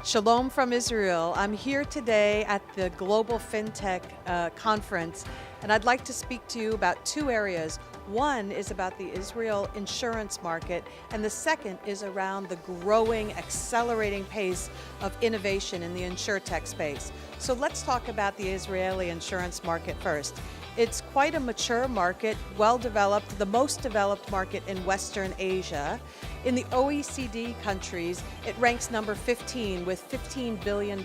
Shalom from Israel. I'm here today at the Global Fintech conference, and I'd like to speak to you about two areas. One is about the Israel insurance market, and the second is around the growing, accelerating pace of innovation in the Insurtech space. So let's talk about the Israeli insurance market first. It's quite a mature market, well developed, the most developed market in Western Asia. In the OECD countries, it ranks number 15 with $15 billion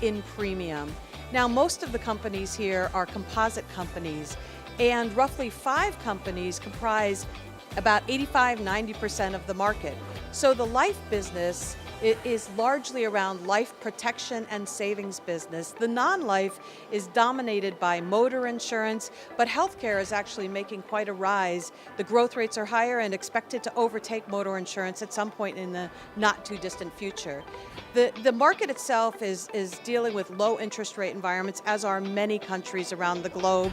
in premium. Now, most of the companies here are composite companies, and roughly 5 companies comprise about 85–90% of the market. So the life business is largely around life protection and savings business. The non-life is dominated by motor insurance, but healthcare is actually making quite a rise. The growth rates are higher and expected to overtake motor insurance at some point in the not too distant future. The market itself is dealing with low interest rate environments, as are many countries around the globe,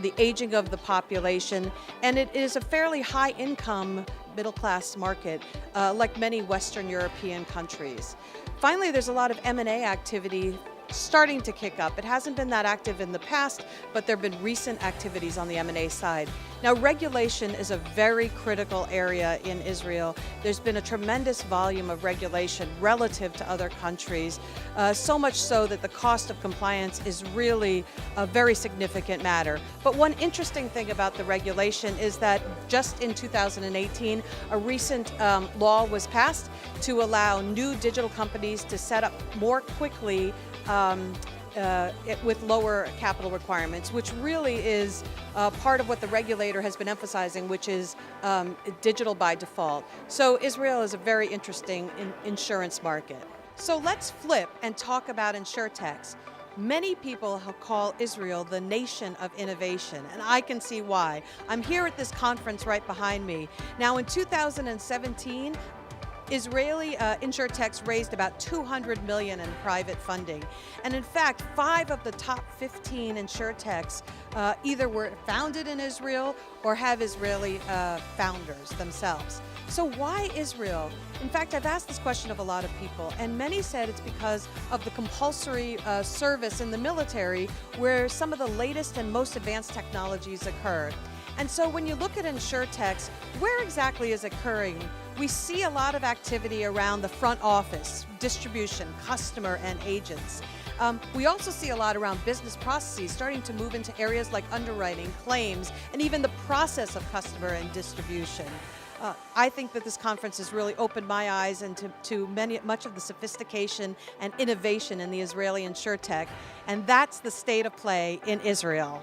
the aging of the population, and it is a fairly high income middle-class market, like many Western European countries. Finally, there's a lot of M&A activity starting to kick up. It hasn't been that active in the past, but there have been recent activities on the M&A side. Now, regulation is a very critical area in Israel. There's been a tremendous volume of regulation relative to other countries, so much so that the cost of compliance is really a very significant matter. But one interesting thing about the regulation is that just in 2018, a recent law was passed to allow new digital companies to set up more quickly with lower capital requirements, which really is part of what the regulator has been emphasizing, which is digital by default. So Israel is a very interesting insurance market. So let's flip and talk about Insurtechs. Many people call Israel the nation of innovation, and I can see why. I'm here at this conference right behind me. Now, in 2017, Israeli Insurtechs raised about $200 million in private funding. And in fact, 5 of the top 15 Insurtechs either were founded in Israel or have Israeli founders themselves. So why Israel? In fact, I've asked this question of a lot of people, and many said it's because of the compulsory service in the military, where some of the latest and most advanced technologies occur. And so when you look at Insurtechs, where exactly is it occurring? We see a lot of activity around the front office, distribution, customer, and agents. We also see a lot around business processes, starting to move into areas like underwriting, claims, and even the process of customer and distribution. I think that this conference has really opened my eyes to much of the sophistication and innovation in the Israeli Insurtech, and that's the state of play in Israel.